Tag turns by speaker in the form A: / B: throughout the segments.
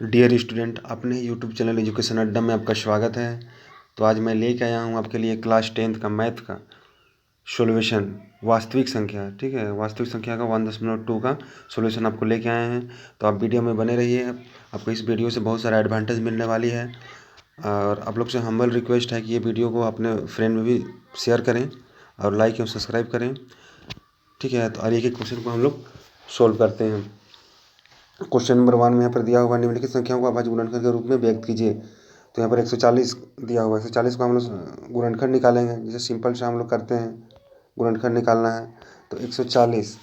A: Dear student, अपने YouTube channel education अड्डा में आपका स्वागत है। तो आज मैं लेके आया हूँ आपके लिए क्लास 10th का मैथ का सॉल्यूशन, वास्तविक संख्या। ठीक है, वास्तविक संख्या का 1.2 का सॉल्यूशन आपको लेके आए हैं। तो आप वीडियो में बने रहिए, आपको इस वीडियो से बहुत सारा एडवांटेज मिलने वाली है। और आप लोग से हम्बल रिक्वेस्ट है कि ये वीडियो को अपने फ्रेंड में भी शेयर करें और लाइक एवं सब्सक्राइब करें। ठीक है, तो एक एक क्वेश्चन को हम लोग सोल्व करते हैं। क्वेश्चन नंबर 1 में यहाँ पर दिया हुआ निम्नलिखित संख्याओं को अभाज्य गुणनखंड के रूप में व्यक्त कीजिए। तो यहाँ पर 140 दिया हुआ है। 140 को हम लोग गुणनखंड निकालेंगे, जैसे सिंपल से हम लोग करते हैं, गुणनखंड निकालना है। तो 140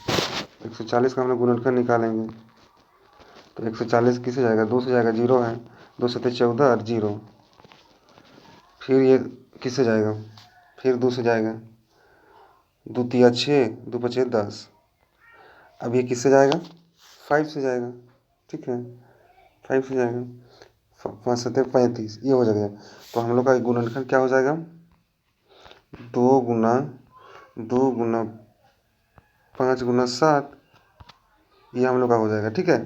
A: का हम लोग गुणनखंड निकालेंगे। तो 140 किससे जाएगा, 2 से जाएगा, 0 है, 2 7 14 और 0। फिर ये किससे जाएगा, फिर 2 से जाएगा, 2 3 6, 2 5 10। अब ये किससे जाएगा, 5 से जाएगा। ठीक है, 5 से जाएगा, 5 7 35, ये हो जाएगा। तो हम लोग का गुणनखंड क्या हो जाएगा, 2 गुना 5 गुना 7, ये हम लोग का हो जाएगा। ठीक है,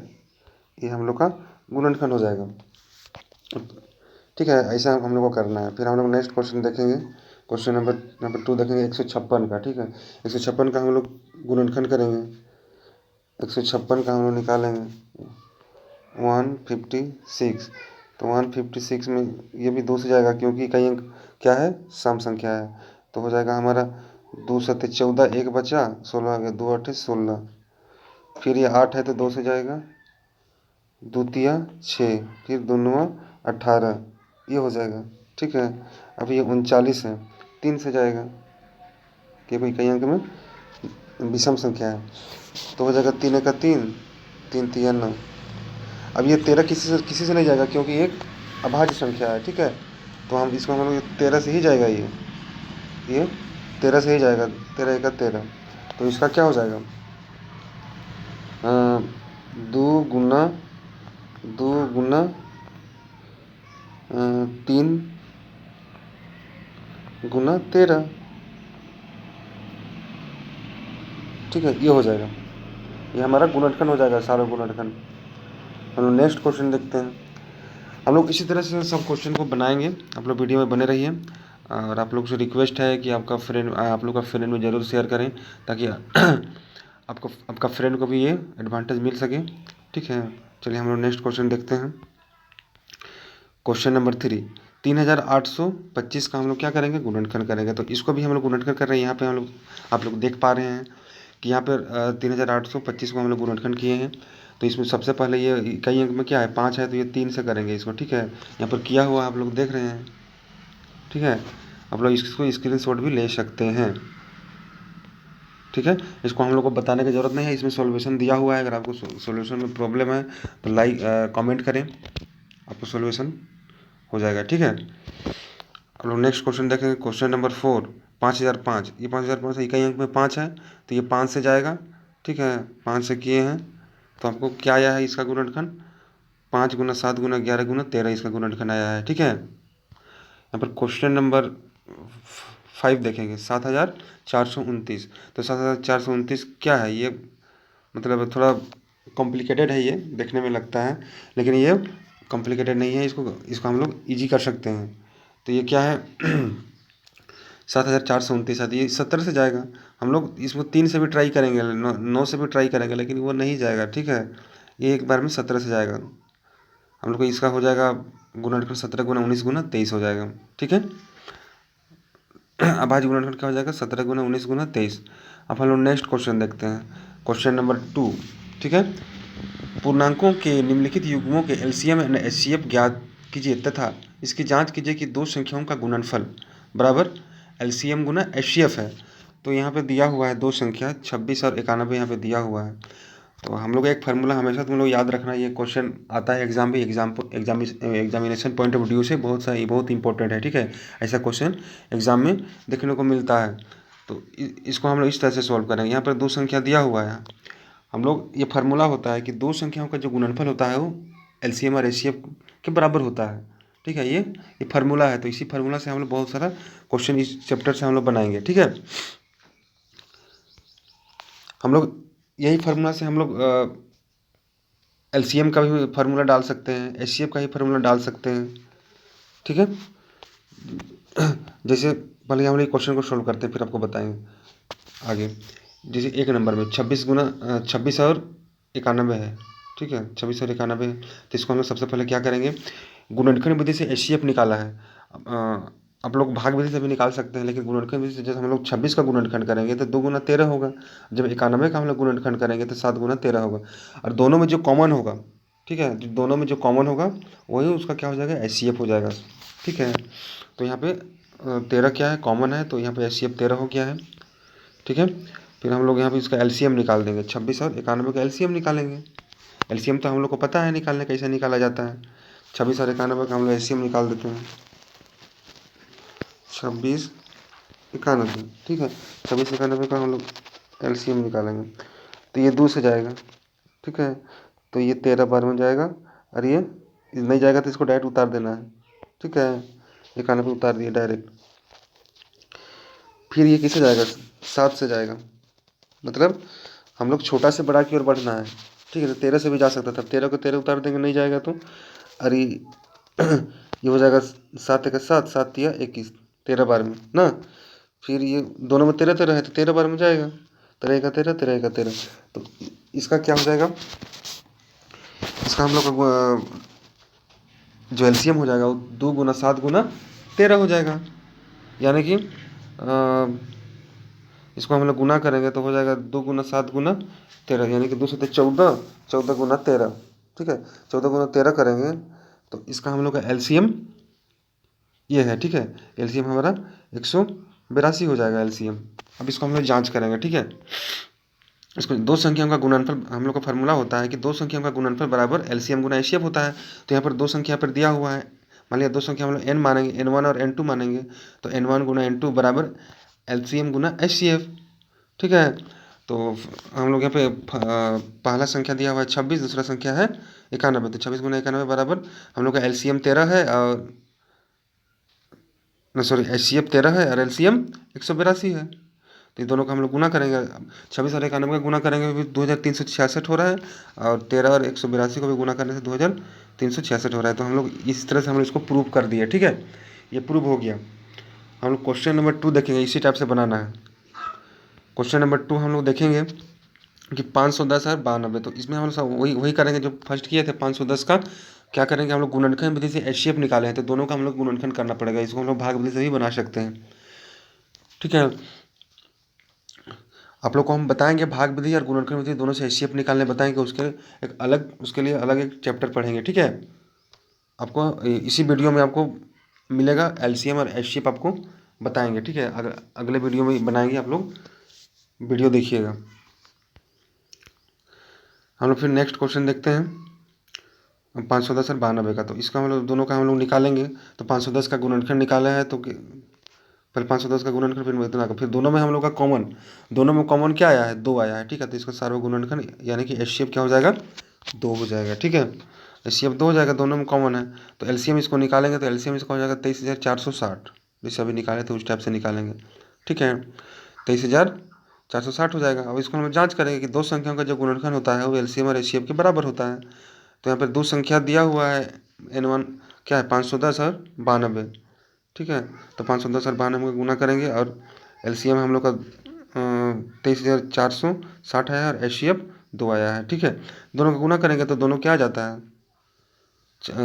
A: ये हम लोग का गुणनखंड हो जाएगा। ठीक है, ऐसा हम लोग को करना है। फिर हम लोग नेक्स्ट क्वेश्चन देखेंगे, क्वेश्चन नंबर 2 देखेंगे 156 का। ठीक है, 156 का हम लोग गुणनखंड करेंगे। 156 का हम लोग निकालेंगे 156। तो 156 में ये भी 2 से जाएगा, क्योंकि कई अंक क्या है, सम संख्या है। तो हो जाएगा हमारा 2 7 14, 1 बचा, 16 आ गया, 2 8 16। फिर ये 8 है तो 2 से जाएगा, 2 3 6, फिर 2 9 18, ये हो जाएगा। ठीक है, अब ये 39 है, 3 से जाएगा, क्योंकि कई अंक में विषम संख्या है। तो हो जाएगा 3 1 3, 3 3 9। अब ये 13 किसी से नहीं जाएगा, क्योंकि एक अभाज्य संख्या है। ठीक है, तो हम इसको हम लोग 13 से ही जाएगा, ये 13 से ही जाएगा, 13 1 13। तो इसका क्या हो जाएगा, 2 गुना 3 गुना 13। ठीक है, ये हो जाएगा, ये हमारा गुणनखंड हो जाएगा, सारा गुणनखंड। हम लोग नेक्स्ट क्वेश्चन देखते हैं। हम लोग इसी तरह से सब क्वेश्चन को बनाएंगे, आप लोग वीडियो में बने रहिए। और आप लोग से रिक्वेस्ट है कि आप लोग का फ्रेंड में ज़रूर शेयर करें, ताकि आपका फ्रेंड को भी ये एडवांटेज मिल सके। ठीक है, चलिए हम लोग नेक्स्ट क्वेश्चन देखते हैं। क्वेश्चन नंबर 3, 3825 का हम लोग क्या करेंगे, गुणनखंड करेंगे। तो इसको भी हम लोग गुणनखंड कर रहे हैं। यहाँ पे हम लोग, आप लोग देख पा रहे हैं कि यहाँ पर 3825 को हम लोग गुणनखंड किए हैं। तो इसमें सबसे पहले ये इकाई अंक में क्या है, 5 है, तो ये 3 से करेंगे इसको। ठीक है, यहाँ पर किया हुआ आप लोग देख रहे हैं। ठीक है, आप लोग इसको स्क्रीनशॉट भी ले सकते हैं। ठीक है, इसको हम लोग को बताने की ज़रूरत नहीं है, इसमें सॉल्यूशन दिया हुआ है। अगर आपको सॉल्यूशन में प्रॉब्लम है तो लाइक कमेंट करें, आपको सॉल्यूशन हो जाएगा। ठीक है, अब लोग नेक्स्ट क्वेश्चन देखेंगे। Question number 4, 5005। ये 5005 इकाई अंक में 5 है, तो ये 5 से जाएगा। ठीक है, 5 से किए हैं, तो आपको क्या आया है इसका गुणनखंड, 5 गुना 7 गुना 11 गुना 13 इसका गुणनखंड आया है। ठीक है, यहाँ पर क्वेश्चन नंबर 5 देखेंगे, 7429। तो 7429 क्या है, ये मतलब थोड़ा कॉम्प्लिकेटेड है, ये देखने में लगता है, लेकिन ये कॉम्प्लिकेटेड नहीं है। इसको हम लोग ईजी कर सकते हैं। तो ये क्या है 7429 आती है, 70 से जाएगा। हम लोग इसमें 3 से भी ट्राई करेंगे, 9 से भी ट्राई करेंगे, लेकिन वो नहीं जाएगा। ठीक है, ये एक बार में 17 से जाएगा। हम लोग को इसका हो जाएगा गुणनखंड 17 गुना 19 गुना 23 हो जाएगा। ठीक है, अभाज्य गुणनखंड क्या हो जाएगा, 17 गुना 19 गुना 23। अब हम लोग नेक्स्ट क्वेश्चन देखते हैं, क्वेश्चन नंबर 2। ठीक है, पूर्णांकों के निम्नलिखित युग्मों के एलसीएम एंड एचसीएफ ज्ञात कीजिए तथा इसकी जांच कीजिए कि दो संख्याओं का गुणनफल बराबर एलसीएम गुना एचसीएफ है। तो यहाँ पे दिया हुआ है दो संख्या 26 और 91 यहाँ पे दिया हुआ है। तो हम लोग एक फार्मूला हमेशा तुम लोग याद रखना, ये क्वेश्चन आता है एग्जाम में, एग्जामिनेशन पॉइंट ऑफ व्यू से बहुत इंपॉर्टेंट है। ठीक है, ऐसा क्वेश्चन एग्जाम में देखने को मिलता है। तो इसको हम लोग इस तरह से सॉल्व करेंगे। यहाँ पर दो संख्या दिया हुआ है, हम लोग, ये फार्मूला होता है कि दो संख्याओं का जो गुणनफल होता है वो एलसीएम और एचसीएफ के बराबर होता है। ठीक है, ये फार्मूला है। तो इसी फार्मूला से हम लोग बहुत सारा क्वेश्चन इस चैप्टर से हम लोग बनाएंगे। ठीक है, हम लोग यही फार्मूला से हम लोग एलसीएम का भी फार्मूला डाल सकते हैं, एचसीएफ का ही फार्मूला डाल सकते हैं। ठीक है, जैसे पहले हम लोग क्वेश्चन को सोल्व करते हैं, फिर आपको बताएंगे आगे। जैसे 1 नंबर में 26 गुना 26 और 91 है। ठीक है, 26 और 91 है, तो इसको हम लोग सबसे पहले क्या करेंगे, गुणनखंड विधि से एचसीएफ निकाला है। आप लोग भाग विधि से भी निकाल सकते हैं, लेकिन गुणनखंड विधि से जैसे हम लोग 26 का गुणनखंड करेंगे तो 2 गुना 13 होगा। जब 91 का हम लोग गुणनखंड करेंगे तो 7 गुना 13 होगा। और दोनों में जो कॉमन होगा, ठीक है, दोनों में जो कॉमन होगा वही उसका क्या हो जाएगा, एचसीएफ हो जाएगा। ठीक है, तो यहाँ पे 13 क्या है, कॉमन है, तो यहाँ पे एचसीएफ 13 हो गया है। ठीक है, फिर हम लोग यहाँ पे इसका एलसीएम निकाल देंगे, 26 और 91 का एलसीएम निकालेंगे। एलसीएम तो हम लोग को पता है निकालने कैसे निकाला जाता है। 26 और 91 का हम लोग एलसीएम निकाल देते हैं, 26 91। ठीक है, 26 91 का हम लोग एलसीएम निकालेंगे, तो ये 2 से जाएगा। ठीक है, तो ये 13 बार में जाएगा, और ये नहीं जाएगा तो इसको डायरेक्ट उतार देना है। ठीक है, 91 उतार दिए डायरेक्ट। फिर ये किससे जाएगा, 7 से जाएगा, मतलब हम लोग छोटा से बड़ा की ओर बढ़ना है। ठीक है, तो 13 से भी जा सकता था, 13 को 13 उतार देंगे, नहीं जाएगा तो, अरे ये हो जाएगा 7 एक 7, 7 या 21, 13 बार में ना। फिर ये दोनों में 13 13 है, तो 13 बार में जाएगा, 13 का 13, 13 का 13। तो इसका क्या हो जाएगा, इसका हम लोग का जो एलसीएम हो जाएगा वो 2 गुना 7 गुना 13 हो जाएगा। यानी कि इसको हम लोग गुना करेंगे तो हो जाएगा 2 गुना 7 गुना 13, यानी कि 2 से 14, 14 गुना 13। ठीक है, 14 गुना 13 करेंगे तो इसका हम लोग का एलसीएम ये है। ठीक है, एलसीएम हमारा 182 हो जाएगा एलसीएम। अब इसको हम लोग जांच करेंगे। ठीक है, इसको दो संख्याओं का गुणनफल, हम लोग का फार्मूला होता है कि दो संख्याओं का गुणनफल बराबर एलसीएम गुना एचसीएफ होता है। तो यहाँ पर दो संख्या पर दिया हुआ है, मान लिया दो संख्या हम लोग एन मानेंगे, N1 और N2 मानेंगे, तो N1 गुना N2 बराबर एलसीएम गुना एचसीएफ। ठीक है, तो हम लोग यहाँ पे पहला संख्या दिया हुआ है 26, दूसरा संख्या है 91, तो 26 गुना 91 बराबर हम लोग का एलसीएम 13 है, और सॉरी एचसीएफ 13 है और एलसीएम 182 है। तो ये दोनों का हम लोग गुना करेंगे, 26 और 91 का गुना करेंगे भी 2366 हो रहा है, और 13 और 182 को भी गुना करने से 2366 हो रहा है। तो हम लोग इस तरह से हम लोग इसको प्रूव कर दिए। ठीक है, ये प्रूव हो गया। हम लोग क्वेश्चन नंबर 2 देखेंगे, इसी टाइप से बनाना है। क्वेश्चन नंबर 2 हम लोग देखेंगे कि 510 और 92, तो इसमें हम लोग वही करेंगे जो फर्स्ट किए थे। 510 का क्या करेंगे, हम लोग गुणनखंड विधि से एचसीएफ निकाले हैं, तो दोनों का हम लोग गुणनखंड करना पड़ेगा। इसको हम लोग भाग विधि से भी बना सकते हैं। ठीक है, आप लोग को हम बताएंगे भाग विधि और गुणनखंड विधि दोनों से एचसीएफ निकालने बताएंगे, उसके एक अलग, उसके लिए अलग एक चैप्टर पढ़ेंगे। ठीक है, आपको इसी वीडियो में आपको मिलेगा एलसीएम और एचसीएफ आपको बताएंगे। ठीक है, अगले वीडियो में बनाएंगे, आप लोग वीडियो देखिएगा। हम लोग फिर नेक्स्ट क्वेश्चन देखते हैं 510 और 92 का। तो इसका हम लोग दोनों का हम लोग निकालेंगे। तो 510 का गुणनखंड निकाला है, तो पहले 510 का गुणनखंड, फिर इतना का, फिर दोनों में हम लोग का कॉमन, दोनों में कॉमन क्या आया है, 2 आया है। ठीक है, तो इसका सार्वगुणनखंड यानी कि एचसीएफ क्या हो जाएगा, 2 हो जाएगा। ठीक है, एचसीएफ 2 हो जाएगा, दोनों में कॉमन है। तो एलसीएम इसको निकालेंगे, तो एलसीएम इसका हो जाएगा 23,460, जैसे अभी निकाले थे उस टाइप से निकालेंगे। ठीक है, 23,460 हो जाएगा। अब इसको हम जांच करेंगे कि दो संख्याओं का जो गुणनखंड होता है वो एलसीएम और एचसीएफ के बराबर होता है। तो यहाँ पर दो संख्या दिया हुआ है, N1 क्या है 510 और 92। ठीक है, तो 510 और 92 का गुना करेंगे, और एलसीएम हम लोग का 23,460 आया और एचसीएफ 2 आया है। ठीक है, दोनों का गुना करेंगे तो दोनों क्या आ जाता है,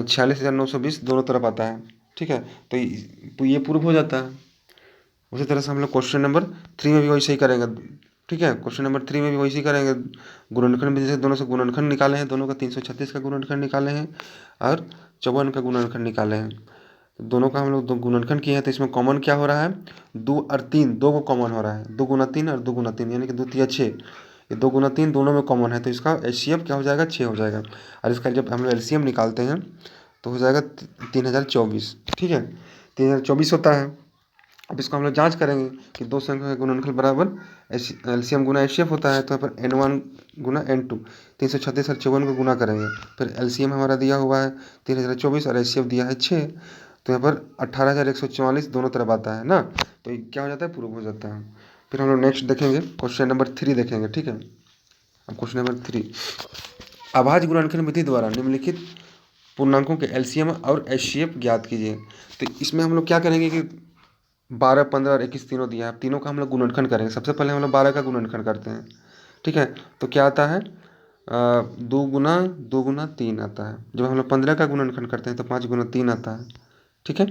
A: 46,920 दोनों तरफ आता है। ठीक है, तो ये प्रूफ हो जाता है। उसी तरह से हम लोग क्वेश्चन नंबर 3 में भी वैसे ही करेंगे। ठीक है, क्वेश्चन नंबर 3 में भी वैसे ही करेंगे। गुणनखंड विधि से दोनों से गुणनखंड निकाले हैं, दोनों का 336 का गुणनखंड निकाले हैं और 54 का गुणनखंड निकाले हैं। तो दोनों का हम लोग दो गुणनखंड किए हैं, तो इसमें कॉमन क्या हो रहा है, 2 और 3, 2 को कॉमन हो रहा है, 2 गुना 3 और 2 गुना 3 यानी कि 2 3 6। ये 2 गुना 3 दोनों में कॉमन है, तो इसका एचसीएफ क्या हो जाएगा, 6 हो जाएगा। और इसका जब हम लोग एलसीएम निकालते हैं तो हो जाएगा 3024। ठीक है, 3024 होता है। अब इसको हम लोग जांच करेंगे कि दो संख्या का गुणनखंड बराबर एलसीएम गुना एचसीएफ होता है। तो यहाँ पर N1 गुना N2, 336 और 54 को गुना करेंगे, फिर एलसीएम हमारा दिया हुआ है 3024 और एचसीएफ दिया है 6, तो यहाँ पर 18,144 दोनों तरफ आता है ना। तो ये क्या हो जाता है, प्रूव हो जाता है। फिर हम लोग नेक्स्ट देखेंगे, क्वेश्चन नंबर 3 देखेंगे। ठीक है, अब क्वेश्चन नंबर 3, अभाज्य गुणनखंड विधि द्वारा निम्नलिखित पूर्णांकों के एलसीएम और एचसीएफ ज्ञात कीजिए। तो इसमें हम लोग क्या करेंगे कि 12, 15 और 21 तीनों दिया है, तीनों का हम लोग गुणनखंड करेंगे। सबसे पहले हम लोग 12 का गुणनखंड करते हैं, ठीक है। तो क्या आता है, 2 गुना आता है। जब हम लोग 15 का गुणनखंड करते हैं तो 5 गुना 3 आता है, ठीक है।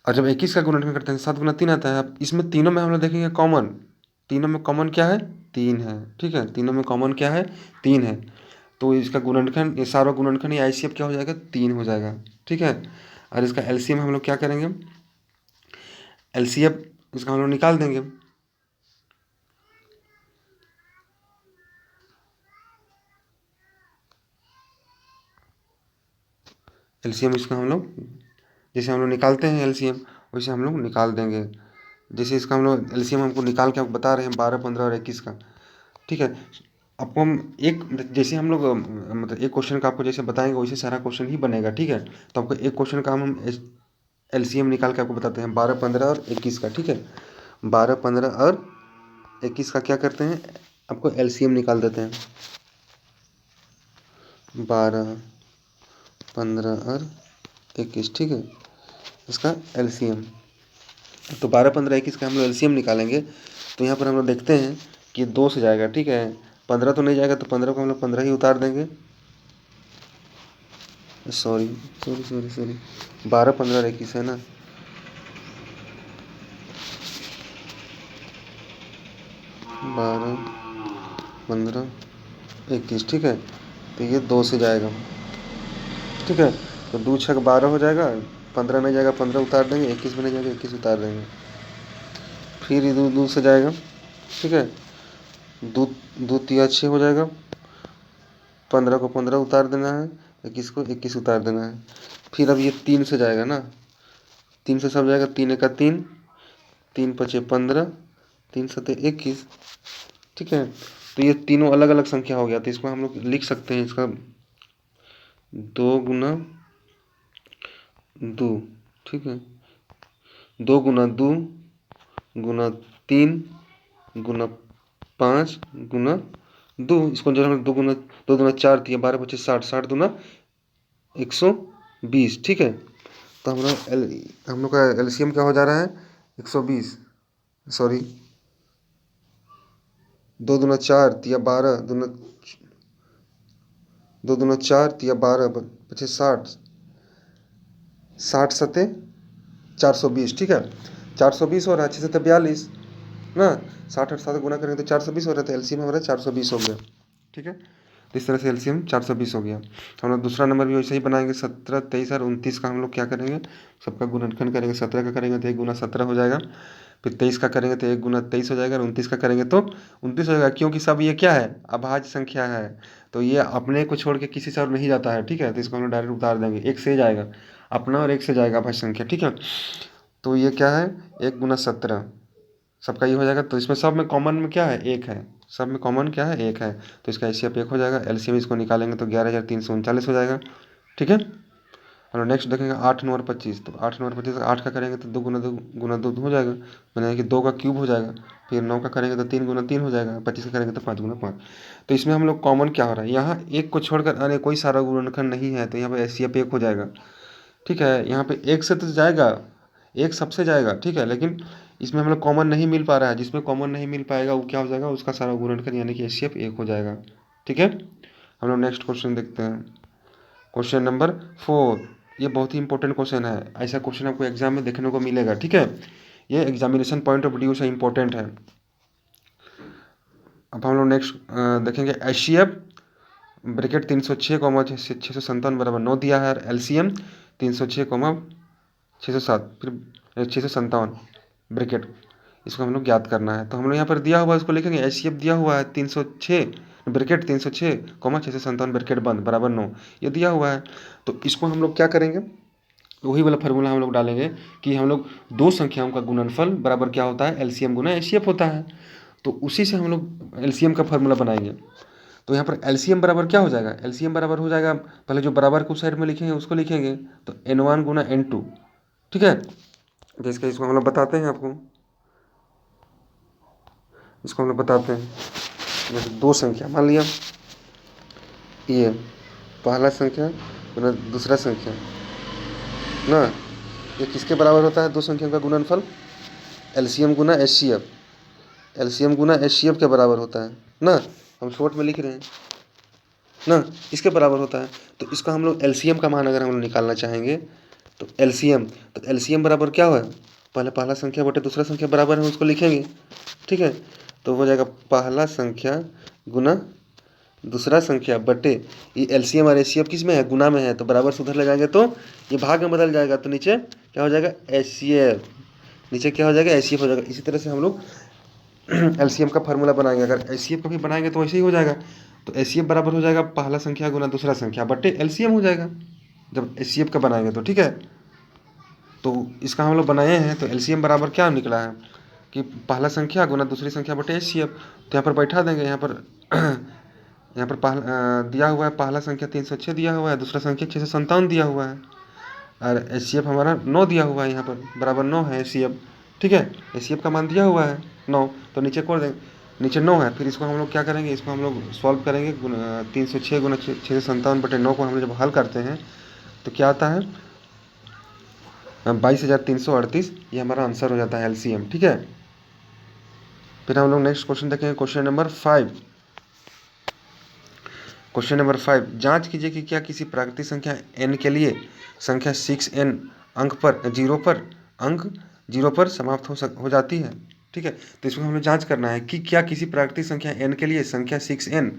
A: और जब 21 का गुणनखंड करते हैं 7 गुना 3 आता है। अब इसमें तीनों में हम लोग देखेंगे कॉमन, तीनों में कॉमन क्या है, 3 है, ठीक है। तीनों में कॉमन क्या है, 3 है। तो इसका गुणनखंड, ये सारा गुणनखंड या आईसीएफ क्या हो जाएगा, 3 हो जाएगा, ठीक है। और इसका एलसीएम हम लोग क्या करेंगे, एलसीएफ इसका हम लोग निकाल देंगे। एलसीएम इसका हम लोग, जैसे हम लोग निकालते हैं एलसीएम, वैसे हम लोग निकाल देंगे। जैसे इसका हम लोग एलसीएम हमको निकाल के आपको बता रहे हैं 12, 15 और 21 का, ठीक है। आपको हम एक, जैसे हम लोग मतलब एक क्वेश्चन का आपको जैसे बताएंगे वैसे सारा क्वेश्चन ही बनेगा, ठीक है। तो आपको एक क्वेश्चन का हम एलसीएम निकाल के आपको बताते हैं 12, 15 और 21 का, ठीक है। 12, 15 और 21 का क्या करते हैं, आपको एलसीएम निकाल देते हैं। 12, 15 और 21, ठीक है, इसका एलसीएम। तो 12, 15, 21 का हम लोग एलसीएम निकालेंगे। तो यहाँ पर हम लोग देखते हैं कि 2 से जाएगा, ठीक है। 15 तो नहीं जाएगा, तो 15 को हम लोग 15 ही उतार देंगे। सॉरी 12, 15 और 21 है ना, 12, 15, 21, ठीक है। तो ये 2 से जाएगा, ठीक है। तो 2 6 12 हो जाएगा, 15 नहीं जाएगा 15 उतार देंगे, 21 भी नहीं जाएगा 21 उतार देंगे। फिर ये 2 से जाएगा, ठीक है। 2 3 6 हो जाएगा, 15 को 15 उतार देना है, 21 को 21 उतार देना है। फिर अब ये 3 से जाएगा ना, 3 से सब जाएगा, 3 1 3, 3 5 15, 3 7 21, ठीक है। तो ये तीनों अलग अलग संख्या हो गया, तो इसको हम लोग लिख सकते हैं, इसका 2 गुना 2, ठीक है। 2 गुना 2 गुना 3 गुना 5 गुना 2, इसको जब हम 2 गुना 4 दिया, 12 25 60, 60 दूना 120, ठीक है। तो हम लोग का एलसीएम क्या हो जा रहा है, 120, सॉरी 2 दूना 4 दिया 12 दूना, 2 दूना 4 दिया 12 25 60, 60 सत्ते 420, ठीक है। 420 हो रहा है, 6 सत्ते 42 ना, 60 और 7 गुना करेंगे तो 420 हो रहा था। एलसीएम हमारा 420 हो गया, ठीक है। तो इस तरह से एलसीएम 420 हो गया। हम लोग दूसरा नंबर भी वैसे ही बनाएंगे। 17, 23 और 29 का हम लोग क्या करेंगे, सबका गुणनखंड करेंगे। 17 का करेंगे तो 1 गुना 17 हो जाएगा। फिर 23 का करेंगे तो 1 गुना 23 हो जाएगा। और 29 का करेंगे तो 29 हो जाएगा, क्योंकि सब ये क्या है, अभाज्य संख्या है। तो ये अपने को छोड़ के किसी से और नहीं जाता है, ठीक है। तो इसको हम लोग डायरेक्ट उतार देंगे, 1 से जाएगा अपना और 1 से जाएगा अभाज्य संख्या, ठीक है। तो ये क्या है, 1 गुना 17 सबका ये हो जाएगा। तो इसमें सब में कॉमन में क्या है, 1 है, सब में कॉमन क्या है, 1 है। तो इसका एचसीएफ 1 हो जाएगा। एलसीएम इसको निकालेंगे तो 11,339 हो जाएगा, ठीक है। और नेक्स्ट देखेंगे 8 9 और 25। तो 8 9 और 25, 8 का करेंगे तो 2 गुना 2 हो जाएगा, यानी कि 2 का क्यूब हो जाएगा। फिर 9 का करेंगे तो 3 गुना 3 हो जाएगा। 25 का करेंगे तो 5 गुना 5। तो इसमें हम लोग कॉमन क्या हो रहा है, यहाँ 1 को छोड़कर अन्य कोई सारा गुणनखंड नहीं है, तो यहाँ पर एचसीएफ 1 हो जाएगा, ठीक है। यहाँ पे 1 से तो जाएगा, 1 सबसे जाएगा, ठीक है। लेकिन इसमें हम लोग कॉमन नहीं मिल पा रहा है, जिसमें कॉमन नहीं मिल पाएगा वो क्या हो जाएगा, उसका सारा गुणनखंड यानी कि एचसीएफ 1 हो जाएगा, ठीक है। हम लोग नेक्स्ट क्वेश्चन देखते हैं, क्वेश्चन नंबर 4। ये बहुत ही इंपॉर्टेंट क्वेश्चन है, ऐसा क्वेश्चन आपको एग्जाम में देखने को मिलेगा, ठीक है। ये एग्जामिनेशन पॉइंट ऑफ व्यू से इंपॉर्टेंट है। अब हम लोग नेक्स्ट देखेंगे एचसीएफ ब्रैकेट 306 657 बराबर 9 दिया है। एलसीएम 306 607 फिर 657 ब्रैकेट, इसको हम लोग ज्ञात करना है। तो हम लोग यहाँ पर दिया हुआ है, इसको लिखेंगे एचसीएफ दिया हुआ है 306 ब्रैकेट 306 657 ब्रैकेट बंद बराबर 9, ये दिया हुआ है। तो इसको हम लोग क्या करेंगे, वही वाला फार्मूला हम लोग डालेंगे कि हम लोग दो संख्याओं का गुणनफल बराबर क्या होता है, एलसीएम गुना एचसीएफ होता है। तो उसी से हम लोग एलसीएम का फार्मूला बनाएंगे। तो यहाँ पर एलसीएम बराबर क्या हो जाएगा, एलसीएम बराबर हो जाएगा, पहले जो बराबर को साइड में लिखेंगे उसको लिखेंगे, तो n1 गुना n2, ठीक है। तो इसको हम लोग बताते हैं आपको, इसको हम लोग बताते हैं। जैसे दो संख्या मान लिया, ये पहला संख्या गुना दूसरा संख्या ना, ये किसके बराबर होता है? दो संख्याओं का गुणनफल एलसीएम गुना एचसीएफ, एलसीएम गुना एचसीएफ के बराबर होता है ना। हम शॉर्ट में लिख रहे हैं ना, इसके बराबर होता है। तो इसका हम लोग एलसीएम का मान अगर हम लोग निकालना चाहेंगे तो एलसीएम बराबर क्या हुआ? पहले पहला संख्या बटे दूसरा संख्या बराबर है, उसको लिखेंगे, ठीक है। तो हो जाएगा पहला संख्या गुना दूसरा संख्या बटे, ये एलसीएम और एचसीएफ किस में है? गुना में है, तो बराबर से उधर ले जाएंगे तो ये भाग में बदल जाएगा, तो नीचे क्या हो जाएगा? एचसीएफ, नीचे क्या हो जाएगा? एचसीएफ हो जाएगा। इसी तरह से हम लोग एलसीएम का फार्मूला बनाएंगे। अगर एचसीएफ का भी बनाएंगे तो वैसे ही हो जाएगा। तो एचसीएफ बराबर हो जाएगा पहला संख्या गुना दूसरा संख्या बटे एलसीएम हो जाएगा जब एचसीएफ का बनाएंगे तो, ठीक है। तो इसका हम लोग बनाए हैं, तो एलसीएम बराबर क्या निकला है कि पहला संख्या गुना दूसरी संख्या बटे एचसीएफ। तो यहाँ पर बैठा देंगे, यहाँ पर यहाँ पर दिया हुआ है पहला संख्या 306 दिया हुआ है, दूसरा संख्या 657 दिया हुआ है, और एचसीएफ हमारा 9 दिया हुआ है, यहाँ पर बराबर 9 है एचसीएफ, ठीक है। एचसीएफ का मान दिया हुआ है 9, तो नीचे कोड देंगे, नीचे 9 है। फिर इसको हम लोग क्या करेंगे? इसको हम लोग सॉल्व करेंगे। 306 गुना 657 बटे 9 को हम लोग जब हल करते हैं तो क्या आता है? 22,338, ये हमारा आंसर हो जाता है एलसीएम, ठीक है। फिर हम लोग नेक्स्ट क्वेश्चन देखेंगे, क्वेश्चन नंबर 5। क्वेश्चन नंबर 5, जांच कीजिए कि क्या किसी प्राकृतिक संख्या n के लिए संख्या 6n अंक पर जीरो पर समाप्त हो जाती है, ठीक है। तो इसमें हमें जांच करना है कि क्या किसी प्राकृतिक संख्या n के लिए संख्या 6n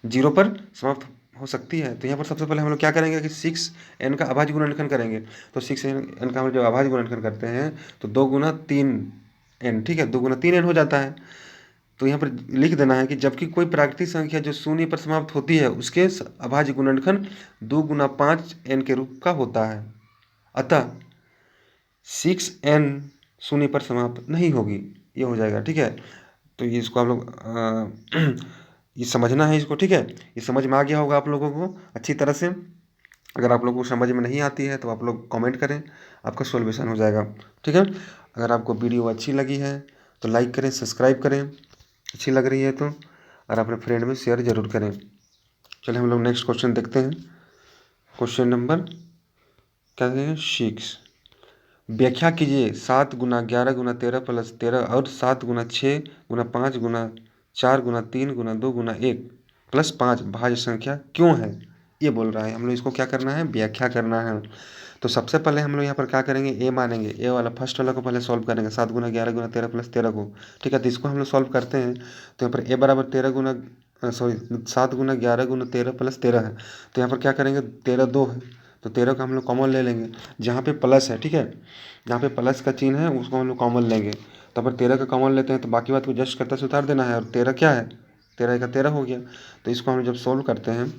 A: जीरो पर समाप्त हो सकती है। तो यहाँ पर सबसे पहले हम लोग क्या करेंगे कि 6n का अभाज्य गुणनखंड करेंगे। तो 6n का हम जब अभाज्य गुणनखंड करते हैं तो 2 गुना 3n, ठीक है, 2 गुना 3n हो जाता है। तो यहाँ पर लिख देना है कि जबकि कोई प्राकृतिक संख्या जो शून्य पर समाप्त होती है उसके अभाज्य गुणनखंड 2 गुना 5n के रूप का होता है, अतः 6n शून्य पर समाप्त नहीं होगी, ये हो जाएगा, ठीक है। तो ये इसको आप लोग ये समझना है इसको, ठीक है। ये समझ में आ गया होगा आप लोगों को अच्छी तरह से। अगर आप लोगों को समझ में नहीं आती है तो आप लोग कमेंट करें, आपका सॉल्यूशन हो जाएगा, ठीक है। अगर आपको वीडियो अच्छी लगी है तो लाइक करें, सब्सक्राइब करें, अच्छी लग रही है तो, और अपने फ्रेंड में शेयर जरूर करें। चलिए हम लोग नेक्स्ट क्वेश्चन देखते हैं। क्वेश्चन नंबर क्या देंगे? 6। व्याख्या कीजिए 7 गुना 11 गुना 13 प्लस 13 और 7 गुना 6 गुना 5 गुना 4 गुना 3 गुना 2 गुना 1 प्लस 5 भाज्य संख्या क्यों है, ये बोल रहा है। हम लोग इसको क्या करना है? व्याख्या करना है। तो सबसे पहले हम लोग यहाँ पर क्या करेंगे? ए मानेंगे, ए वाला फर्स्ट वाला को पहले सॉल्व करेंगे, 7 गुना 11 गुना 13 प्लस 13 को, ठीक है। तो इसको हम लोग सॉल्व करते हैं तो यहाँ पर ए बराबर 7 गुना 11 गुना 13 प्लस 13 है। तो यहाँ पर क्या करेंगे? 13 2 है, तो 13 का हम लोग कॉमन ले लेंगे, जहाँ पे प्लस है, ठीक है, जहाँ पे प्लस का चिन्ह है उसको हम लोग कॉमन लेंगे। तो अगर 13 का कॉमन लेते हैं तो बाकी बात को जस्ट करता से उतार देना है, और 13 क्या है? 13 का 13 हो गया। तो इसको हम जब सॉल्व करते हैं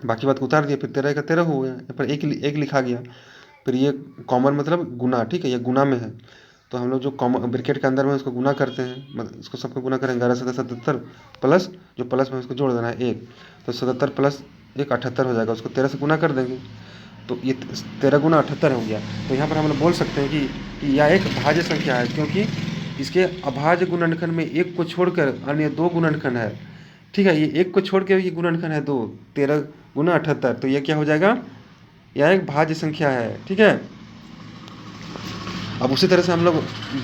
A: बाकी बात को उतार दिया, फिर 13 का 13 हो गया, यहाँ पर एक लिखा गया। फिर ये कॉमन मतलब गुना, ठीक है, ये गुना में है। तो हम लोग जो कॉमन ब्रैकेट के अंदर में उसको गुना करते हैं, मतलब इसको सबको गुना करेंगे, 11 प्लस जो प्लस में उसको जोड़ देना है 1, तो 77 प्लस 1 78 हो जाएगा। उसको 13 से गुना कर देंगे तो ये 13 गुना 78 हो गया। तो यहाँ पर हम लोग बोल सकते हैं कि यह एक भाज्य संख्या है, क्योंकि इसके अभाज्य गुणनखंड में एक को छोड़कर अन्य 2 गुणनखंड है, ठीक है। ये एक को छोड़ के ये गुणनखंड है 2, 13 गुना 78, तो ये क्या हो जाएगा? यह एक भाज्य संख्या है, ठीक है। अब उसी तरह से हम लोग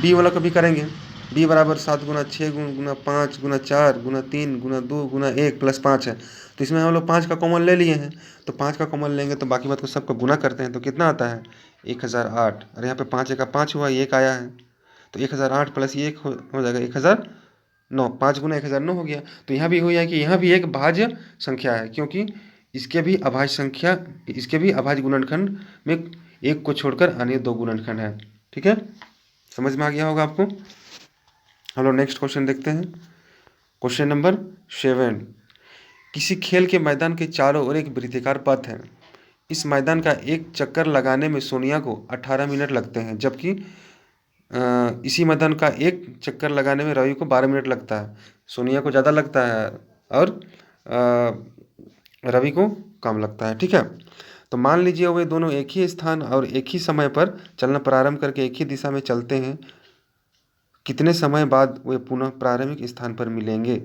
A: बी वाला कभी करेंगे। बी बराबर 7 गुना 6 गुना 5 गुना 4 गुना 3 गुना 2 गुना 1 प्लस 5 है। तो इसमें हम लोग 5 का कॉमन ले लिए हैं, तो 5 का कॉमन लेंगे तो बाकी बात को सबको गुना करते हैं तो कितना आता है? 1008। और यहाँ पे 5 का 5 हुआ, 1 आया है, तो 1008 प्लस ये 1 हो जाएगा 1009, 5 गुना 1009 हो गया। तो यहाँ भी हो जाए कि यहाँ भी एक भाज्य संख्या है, क्योंकि इसके भी अभाज्य गुणनखंड में एक को छोड़कर अन्य 2 गुणनखंड है, ठीक है। समझ में आ गया होगा आपको। हम लोग नेक्स्ट क्वेश्चन देखते हैं। क्वेश्चन नंबर 7, किसी खेल के मैदान के चारों ओर एक वृत्ताकार पथ है। इस मैदान का एक चक्कर लगाने में सोनिया को 18 मिनट लगते हैं, जबकि इसी मैदान का एक चक्कर लगाने में रवि को 12 मिनट लगता है। सोनिया को ज़्यादा लगता है और रवि को कम लगता है, ठीक है। तो मान लीजिए वे दोनों एक ही स्थान और एक ही समय पर चलना प्रारंभ करके एक ही दिशा में चलते हैं, कितने समय बाद वे पुनः प्रारंभिक स्थान पर मिलेंगे,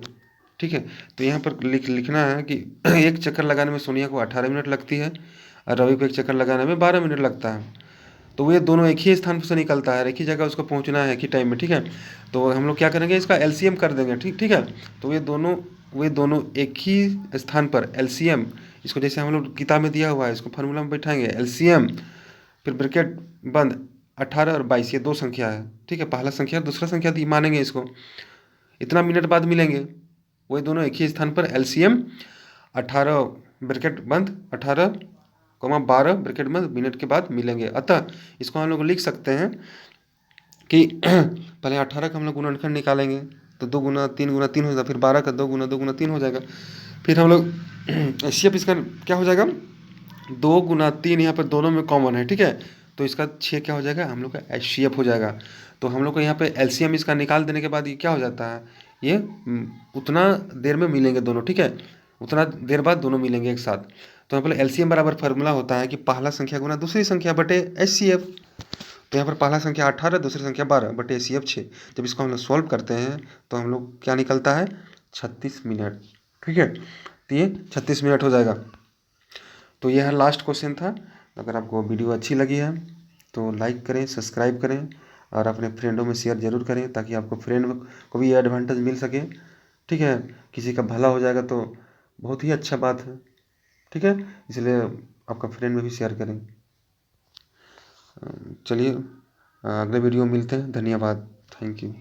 A: ठीक है। तो यहाँ पर लिखना है कि एक चक्कर लगाने में सोनिया को 18 मिनट लगती है और रवि को एक चक्कर लगाने में 12 मिनट लगता है। तो ये दोनों एक ही स्थान से निकलता है, एक ही जगह उसको पहुंचना है एक ही टाइम में, ठीक है। तो हम लोग क्या करेंगे, इसका एलसीएम कर देंगे, ठीक ठीक है। तो वे दोनों एक ही स्थान पर एलसीएम, इसको जैसे हम लोग किताब में दिया हुआ है इसको फार्मूला में बैठाएंगे, एलसीएम फिर ब्रैकेट बंद 18 और 22 ये दो संख्या है, ठीक है। पहला संख्या दूसरा संख्या दी मानेंगे इसको, इतना मिनट बाद मिलेंगे। वही दोनों एक ही स्थान पर एलसीएम 18 ब्रैकेट बंद 18, 12 ब्रैकेट बंद मिनट के बाद मिलेंगे। अतः इसको हम लोग लिख सकते हैं कि पहले 18 का हम लोग गुणनखंड निकालेंगे तो 2 गुना 3 गुना 3 हो जाएगा, फिर 12 का 2 गुना 2 गुना 3 हो जाएगा। फिर हम लोग एचसीएफ इसका क्या हो जाएगा, 2 गुना 3 यहाँ पर दोनों में कॉमन है, ठीक है। तो इसका 6 क्या हो जाएगा, हम लोग का एचसीएफ हो जाएगा। तो हम लोग को यहाँ पे एलसीएम इसका निकाल देने के बाद ये क्या हो जाता है, ये उतना देर में मिलेंगे दोनों, ठीक है। उतना देर बाद दोनों मिलेंगे एक साथ। तो यहाँ पर एलसीएम बराबर फार्मूला होता है कि पहला संख्या गुना दूसरी संख्या बटे एचसीएफ। तो यहाँ पर पहला संख्या 18 दूसरी संख्या 12 बटे एचसीएफ 6। जब इसको हम लोग सॉल्व करते हैं तो हम लोग क्या निकलता है, 36 मिनट, ठीक है। तो ये 36 मिनट हो जाएगा। तो यह लास्ट क्वेश्चन था। अगर आपको वीडियो अच्छी लगी है तो लाइक करें, सब्सक्राइब करें और अपने फ्रेंडों में शेयर ज़रूर करें ताकि आपको फ्रेंड को भी ये एडवांटेज मिल सके, ठीक है। किसी का भला हो जाएगा तो बहुत ही अच्छा बात है, ठीक है। इसलिए आपका फ्रेंड में भी शेयर करें। चलिए अगले वीडियो में मिलते हैं। धन्यवाद, थैंक यू।